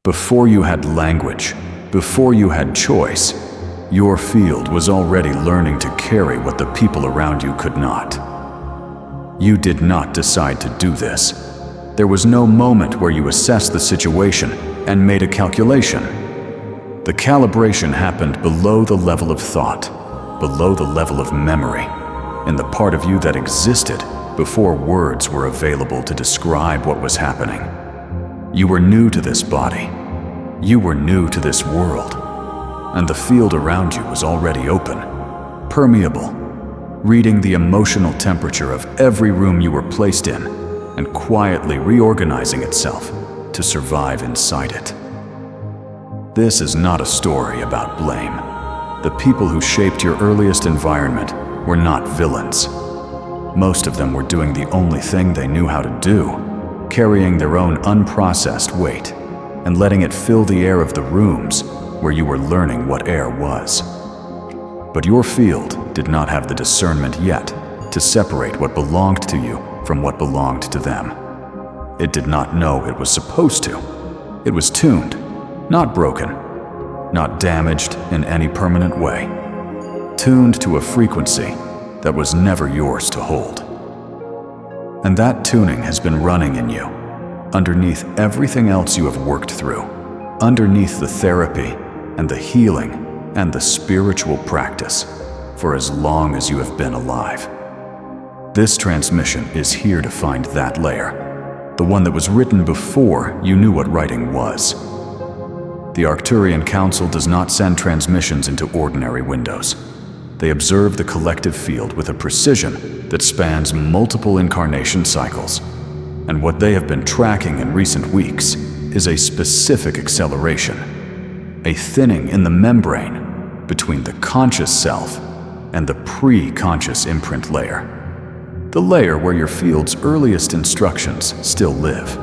Before you had language, before you had choice, your field was already learning to carry what the people around you could not. You did not decide to do this. There was no moment where you assessed the situation and made a calculation. The calibration happened below the level of thought, below the level of memory, in the part of you that existed before words were available to describe what was happening. You were new to this body. You were new to this world. And the field around you was already open, permeable, reading the emotional temperature of every room you were placed in and quietly reorganizing itself to survive inside it. This is not a story about blame. The people who shaped your earliest environment were not villains. Most of them were doing the only thing they knew how to do, carrying their own unprocessed weight and letting it fill the air of the rooms where you were learning what air was. But your field did not have the discernment yet to separate what belonged to you from what belonged to them. It did not know it was supposed to. It was tuned, not broken, not damaged in any permanent way. Tuned to a frequency that was never yours to hold. And that tuning has been running in you, underneath everything else you have worked through, underneath the therapy and the healing and the spiritual practice for as long as you have been alive. This transmission is here to find that layer, the one that was written before you knew what writing was. The Arcturian Council does not send transmissions into ordinary windows. They observe the collective field with a precision that spans multiple incarnation cycles. And what they have been tracking in recent weeks is a specific acceleration, a thinning in the membrane between the conscious self and the pre-conscious imprint layer. The layer where your field's earliest instructions still live.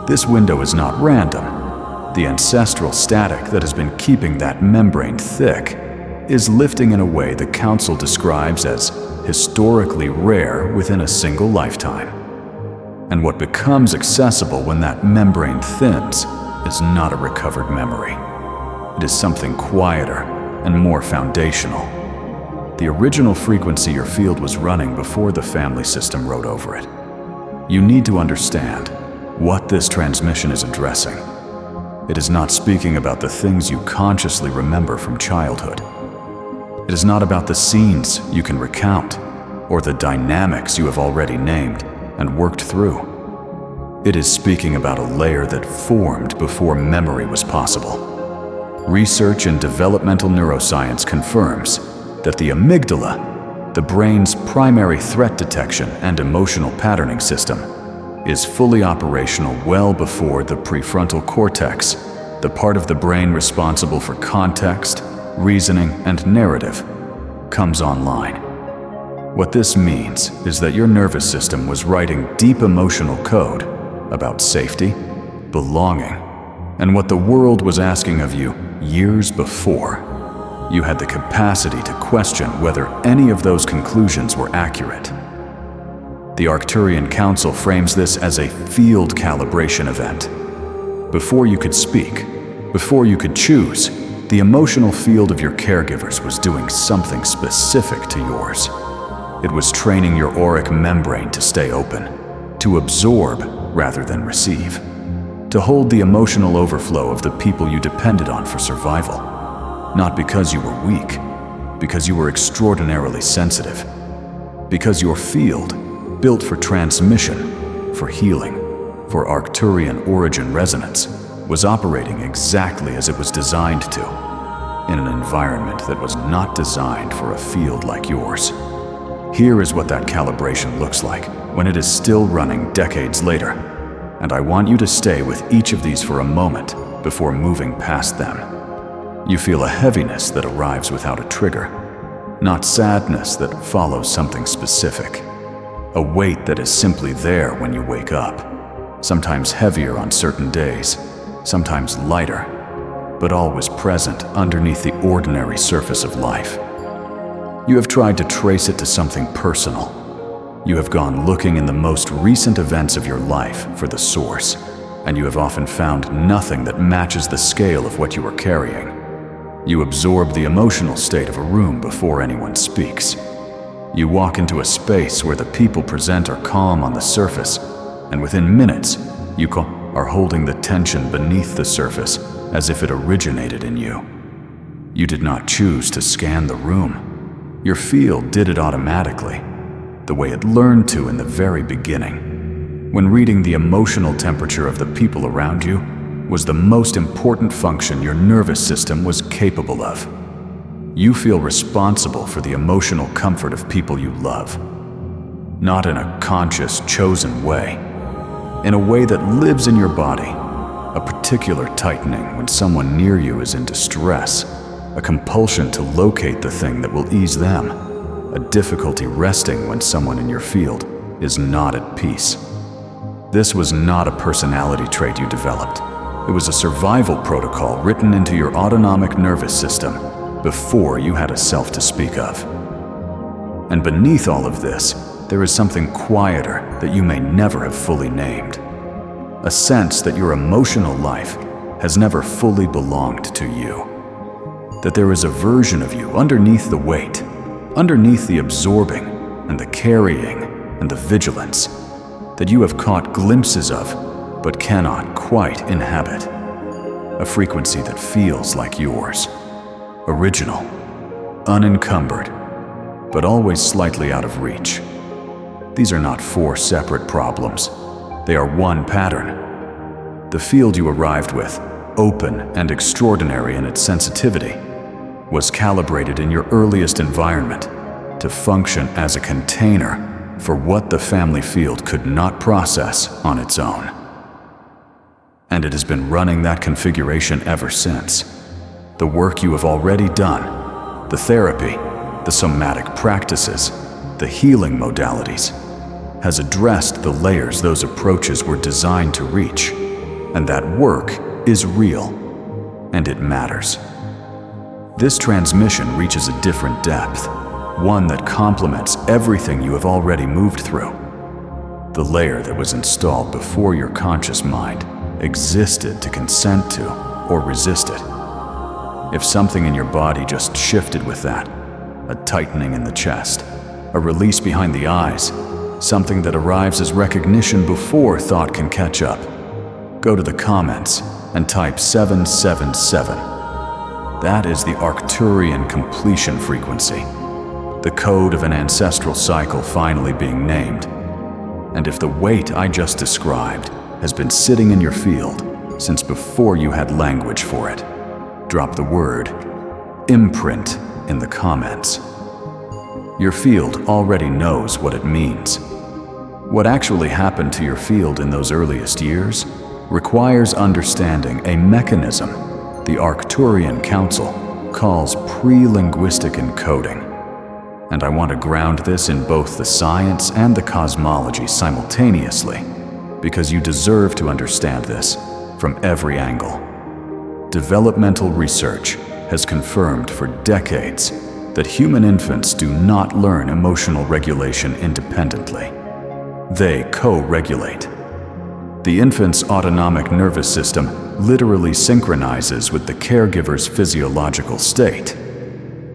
This window is not random. The ancestral static that has been keeping that membrane thick is lifting in a way the Council describes as historically rare within a single lifetime. And what becomes accessible when that membrane thins is not a recovered memory. It is something quieter and more foundational. The original frequency your field was running before the family system wrote over it. You need to understand what this transmission is addressing. It is not speaking about the things you consciously remember from childhood. It is not about the scenes you can recount or the dynamics you have already named and worked through. It is speaking about a layer that formed before memory was possible. Research in developmental neuroscience confirms that the amygdala, the brain's primary threat detection and emotional patterning system, is fully operational well before the prefrontal cortex, the part of the brain responsible for context, reasoning, and narrative, comes online. What this means is that your nervous system was writing deep emotional code about safety, belonging, and what the world was asking of you years before. You had the capacity to question whether any of those conclusions were accurate. The Arcturian Council frames this as a field calibration event. Before you could speak, before you could choose, the emotional field of your caregivers was doing something specific to yours. It was training your auric membrane to stay open, to absorb rather than receive, to hold the emotional overflow of the people you depended on for survival. Not because you were weak, because you were extraordinarily sensitive, because your field, built for transmission, for healing, for Arcturian origin resonance, was operating exactly as it was designed to, in an environment that was not designed for a field like yours. Here is what that calibration looks like when it is still running decades later, and I want you to stay with each of these for a moment before moving past them. You feel a heaviness that arrives without a trigger, not sadness that follows something specific. A weight that is simply there when you wake up, sometimes heavier on certain days, sometimes lighter, but always present underneath the ordinary surface of life. You have tried to trace it to something personal. You have gone looking in the most recent events of your life for the source, and you have often found nothing that matches the scale of what you are carrying. You absorb the emotional state of a room before anyone speaks. You walk into a space where the people present are calm on the surface, and within minutes, you are holding the tension beneath the surface as if it originated in you. You did not choose to scan the room. Your field did it automatically, the way it learned to in the very beginning. When reading the emotional temperature of the people around you was the most important function your nervous system was capable of. You feel responsible for the emotional comfort of people you love, not in a conscious, chosen way, in a way that lives in your body, a particular tightening when someone near you is in distress, a compulsion to locate the thing that will ease them, a difficulty resting when someone in your field is not at peace. This was not a personality trait you developed. It was a survival protocol written into your autonomic nervous system before you had a self to speak of. And beneath all of this, there is something quieter that you may never have fully named. A sense that your emotional life has never fully belonged to you. That there is a version of you underneath the weight, underneath the absorbing and the carrying and the vigilance, that you have caught glimpses of but cannot quite inhabit. A frequency that feels like yours. Original, unencumbered, but always slightly out of reach. These are not four separate problems. They are one pattern. The field you arrived with, open and extraordinary in its sensitivity, was calibrated in your earliest environment to function as a container for what the family field could not process on its own. And it has been running that configuration ever since. The work you have already done, the therapy, the somatic practices, the healing modalities, has addressed the layers those approaches were designed to reach. And that work is real, and it matters. This transmission reaches a different depth, one that complements everything you have already moved through. The layer that was installed before your conscious mind existed to consent to or resist it. If something in your body just shifted with that, a tightening in the chest, a release behind the eyes, something that arrives as recognition before thought can catch up, go to the comments and type 777. That is the Arcturian completion frequency, the code of an ancestral cycle finally being named. And if the weight I just described has been sitting in your field since before you had language for it, drop the word imprint in the comments. Your field already knows what it means. What actually happened to your field in those earliest years requires understanding a mechanism the Arcturian Council calls pre-linguistic encoding. And I want to ground this in both the science and the cosmology simultaneously, because you deserve to understand this from every angle. Developmental research has confirmed for decades that human infants do not learn emotional regulation independently. They co-regulate. The infant's autonomic nervous system literally synchronizes with the caregiver's physiological state.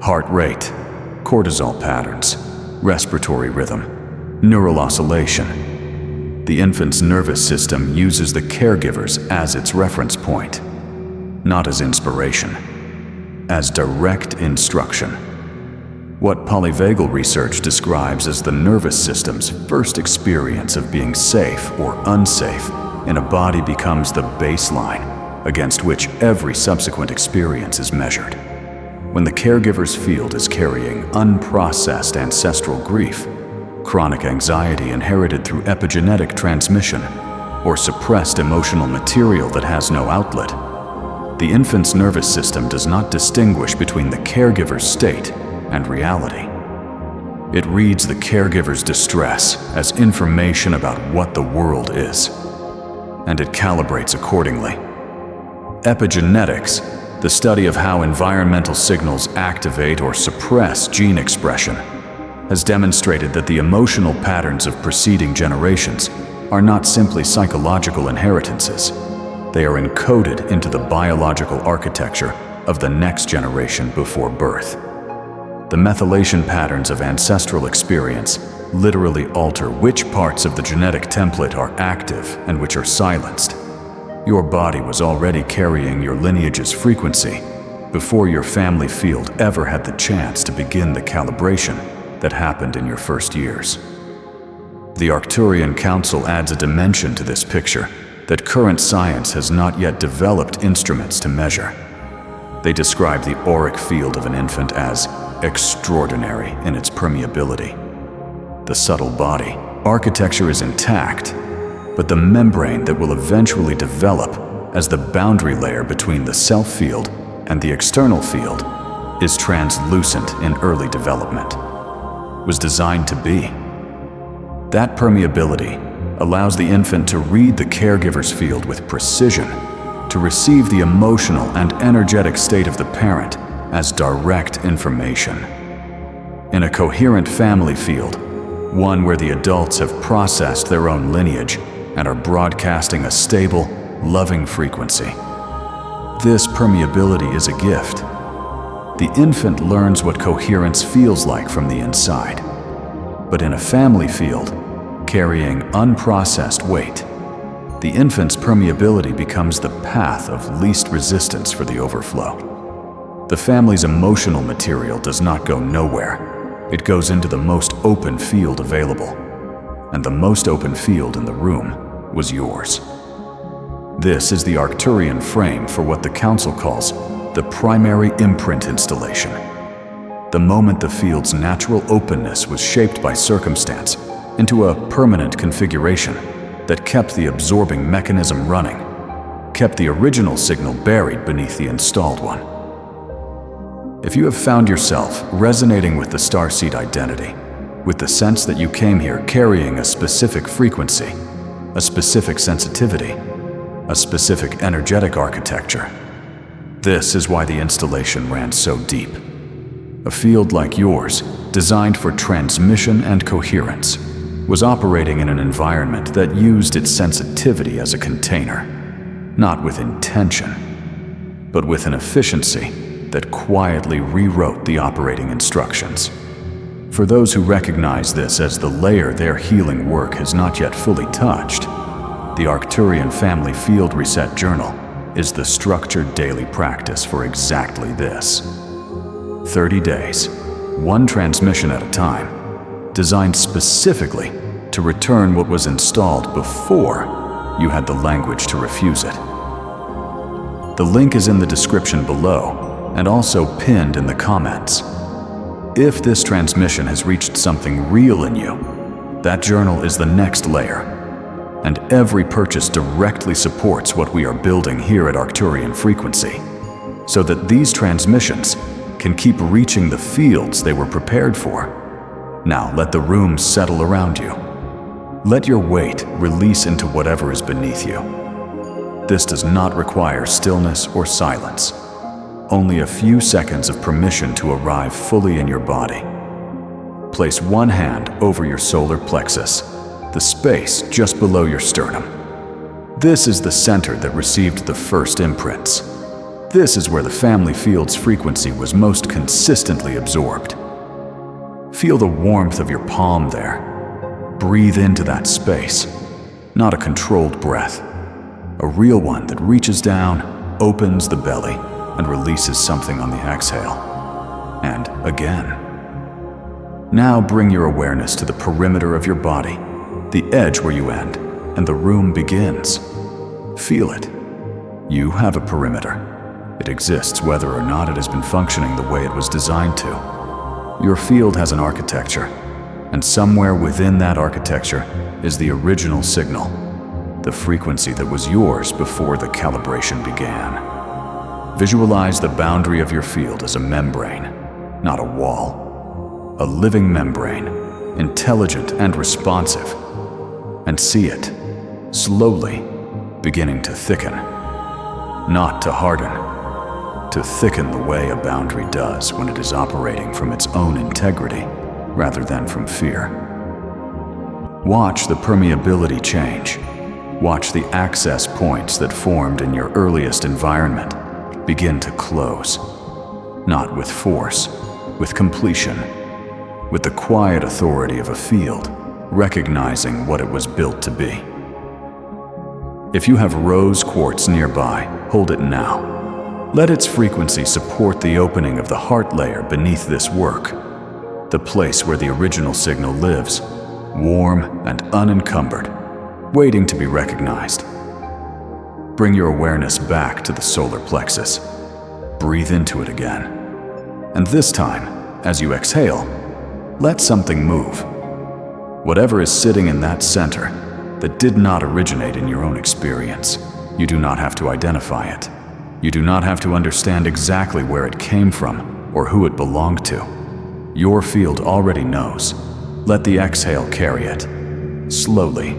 Heart rate, cortisol patterns, respiratory rhythm, neural oscillation. The infant's nervous system uses the caregivers as its reference point, not as inspiration, as direct instruction. What polyvagal research describes as the nervous system's first experience of being safe or unsafe in a body becomes the baseline against which every subsequent experience is measured. When the caregiver's field is carrying unprocessed ancestral grief, chronic anxiety inherited through epigenetic transmission, or suppressed emotional material that has no outlet, the infant's nervous system does not distinguish between the caregiver's state and reality. It reads the caregiver's distress as information about what the world is, and it calibrates accordingly. Epigenetics, the study of how environmental signals activate or suppress gene expression, has demonstrated that the emotional patterns of preceding generations are not simply psychological inheritances. They are encoded into the biological architecture of the next generation before birth. The methylation patterns of ancestral experience literally alter which parts of the genetic template are active and which are silenced. Your body was already carrying your lineage's frequency before your family field ever had the chance to begin the calibration that happened in your first years. The Arcturian Council adds a dimension to this picture that current science has not yet developed instruments to measure. They describe the auric field of an infant as extraordinary in its permeability. The subtle body architecture is intact, but the membrane that will eventually develop as the boundary layer between the self field and the external field is translucent in early development, was designed to be. That permeability allows the infant to read the caregiver's field with precision, to receive the emotional and energetic state of the parent as direct information. In a coherent family field, one where the adults have processed their own lineage and are broadcasting a stable, loving frequency. This permeability is a gift. The infant learns what coherence feels like from the inside. But in a family field, carrying unprocessed weight, the infant's permeability becomes the path of least resistance for the overflow. The family's emotional material does not go nowhere. It goes into the most open field available. And the most open field in the room was yours. This is the Arcturian frame for what the Council calls the primary imprint installation. The moment the field's natural openness was shaped by circumstance into a permanent configuration that kept the absorbing mechanism running, kept the original signal buried beneath the installed one. If you have found yourself resonating with the starseed identity, with the sense that you came here carrying a specific frequency, a specific sensitivity, a specific energetic architecture, this is why the installation ran so deep. A field like yours, designed for transmission and coherence, was operating in an environment that used its sensitivity as a container, not with intention, but with an efficiency that quietly rewrote the operating instructions. For those who recognize this as the layer their healing work has not yet fully touched, the Arcturian Family Field Reset Journal is the structured daily practice for exactly this. 30 days, one transmission at a time, designed specifically to return what was installed before you had the language to refuse it. The link is in the description below and also pinned in the comments. If this transmission has reached something real in you, that journal is the next layer, and every purchase directly supports what we are building here at Arcturian Frequency, so that these transmissions can keep reaching the fields they were prepared for. Now let the room settle around you. Let your weight release into whatever is beneath you. This does not require stillness or silence. Only a few seconds of permission to arrive fully in your body. Place one hand over your solar plexus, the space just below your sternum. This is the center that received the first imprints. This is where the family field's frequency was most consistently absorbed. Feel the warmth of your palm there. Breathe into that space, not a controlled breath. A real one that reaches down, opens the belly, and releases something on the exhale. And again. Now bring your awareness to the perimeter of your body, the edge where you end, and the room begins. Feel it. You have a perimeter. It exists whether or not it has been functioning the way it was designed to. Your field has an architecture, and somewhere within that architecture is the original signal, the frequency that was yours before the calibration began. Visualize the boundary of your field as a membrane, not a wall. A living membrane, intelligent and responsive. And see it, slowly, beginning to thicken. Not to harden, to thicken the way a boundary does when it is operating from its own integrity rather than from fear. Watch the permeability change. Watch the access points that formed in your earliest environment begin to close. Not with force, with completion, with the quiet authority of a field, recognizing what it was built to be. If you have rose quartz nearby, hold it now. Let its frequency support the opening of the heart layer beneath this work, the place where the original signal lives, warm and unencumbered, waiting to be recognized. Bring your awareness back to the solar plexus. Breathe into it again. And this time, as you exhale, let something move. Whatever is sitting in that center that did not originate in your own experience, you do not have to identify it. You do not have to understand exactly where it came from or who it belonged to. Your field already knows. Let the exhale carry it, slowly,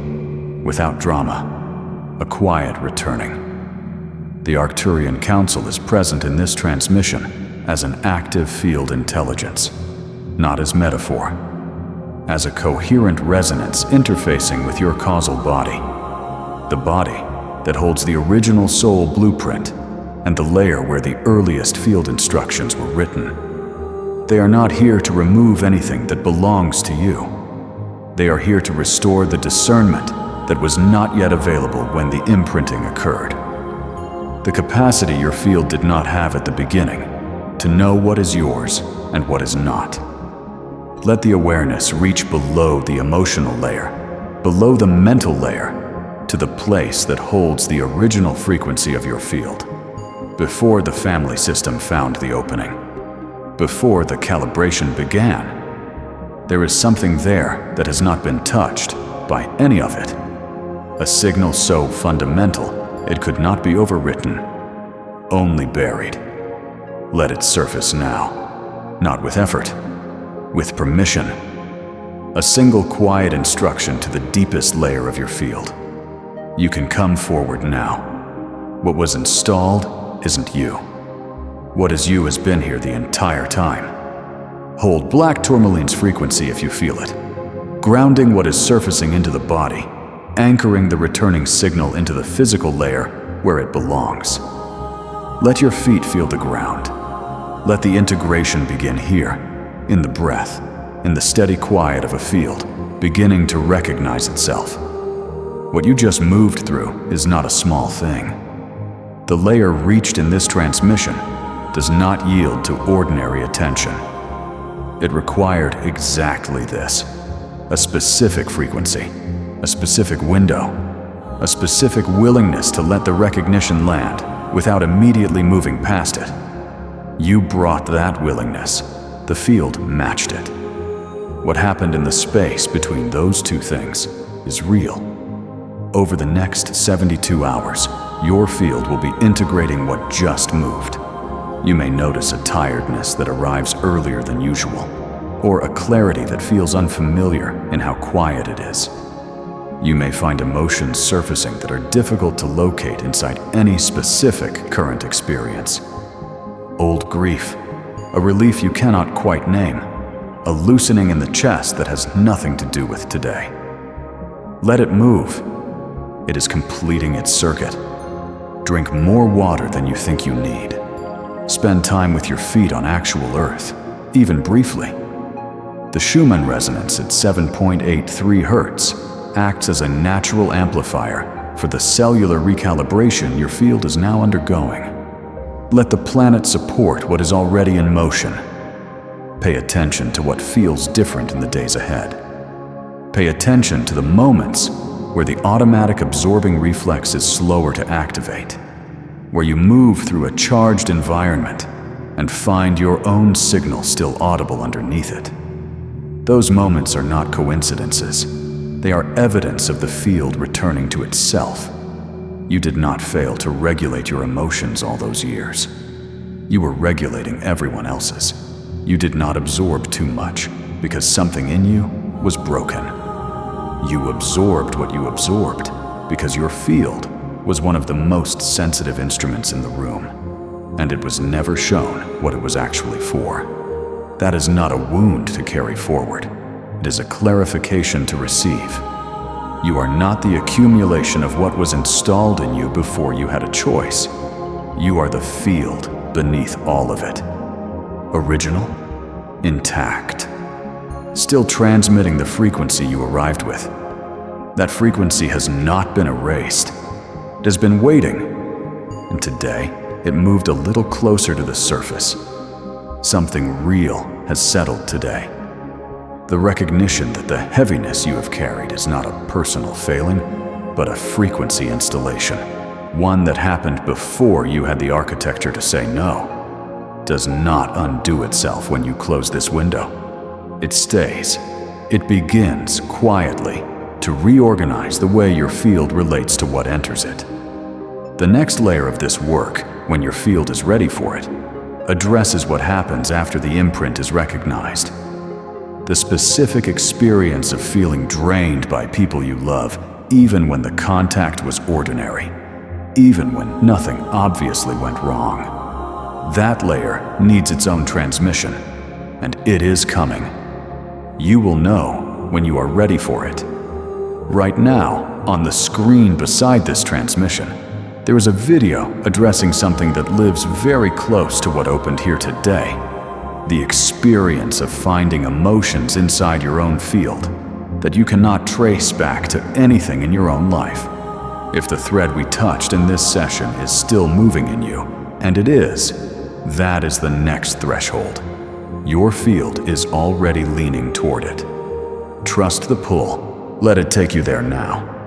without drama, a quiet returning. The Arcturian Council is present in this transmission as an active field intelligence, not as metaphor, as a coherent resonance interfacing with your causal body, the body that holds the original soul blueprint and the layer where the earliest field instructions were written. They are not here to remove anything that belongs to you. They are here to restore the discernment that was not yet available when the imprinting occurred. The capacity your field did not have at the beginning to know what is yours and what is not. Let the awareness reach below the emotional layer, below the mental layer, to the place that holds the original frequency of your field, before the family system found the opening. Before the calibration began, there is something there that has not been touched by any of it. A signal so fundamental it could not be overwritten, only buried. Let it surface now, not with effort, with permission. A single quiet instruction to the deepest layer of your field. You can come forward now. What was installed isn't you. What is you has been here the entire time. Hold black tourmaline's frequency if you feel it, grounding what is surfacing into the body, anchoring the returning signal into the physical layer where it belongs. Let your feet feel the ground. Let the integration begin here, in the breath, in the steady quiet of a field, beginning to recognize itself. What you just moved through is not a small thing. The layer reached in this transmission does not yield to ordinary attention. It required exactly this: a specific frequency, a specific window, a specific willingness to let the recognition land without immediately moving past it. You brought that willingness. The field matched it. What happened in the space between those two things is real. Over the next 72 hours, your field will be integrating what just moved. You may notice a tiredness that arrives earlier than usual, or a clarity that feels unfamiliar in how quiet it is. You may find emotions surfacing that are difficult to locate inside any specific current experience. Old grief, a relief you cannot quite name, a loosening in the chest that has nothing to do with today. Let it move. It is completing its circuit. Drink more water than you think you need. Spend time with your feet on actual earth, even briefly. The Schumann resonance at 7.83 Hertz acts as a natural amplifier for the cellular recalibration your field is now undergoing. Let the planet support what is already in motion. Pay attention to what feels different in the days ahead. Pay attention to the moments where the automatic absorbing reflex is slower to activate, where you move through a charged environment and find your own signal still audible underneath it. Those moments are not coincidences. They are evidence of the field returning to itself. You did not fail to regulate your emotions all those years. You were regulating everyone else's. You did not absorb too much because something in you was broken. You absorbed what you absorbed because your field was one of the most sensitive instruments in the room, and it was never shown what it was actually for. That is not a wound to carry forward. It is a clarification to receive. You are not the accumulation of what was installed in you before you had a choice. You are the field beneath all of it. Original, intact, still transmitting the frequency you arrived with. That frequency has not been erased. It has been waiting, and today it moved a little closer to the surface. Something real has settled today. The recognition that the heaviness you have carried is not a personal failing, but a frequency installation, one that happened before you had the architecture to say no, does not undo itself when you close this window. It stays. It begins quietly to reorganize the way your field relates to what enters it. The next layer of this work, when your field is ready for it, addresses what happens after the imprint is recognized. The specific experience of feeling drained by people you love, even when the contact was ordinary, even when nothing obviously went wrong. That layer needs its own transmission, and it is coming. You will know when you are ready for it. Right now, on the screen beside this transmission, there is a video addressing something that lives very close to what opened here today. The experience of finding emotions inside your own field that you cannot trace back to anything in your own life. If the thread we touched in this session is still moving in you, and it is, that is the next threshold. Your field is already leaning toward it. Trust the pull. Let it take you there now.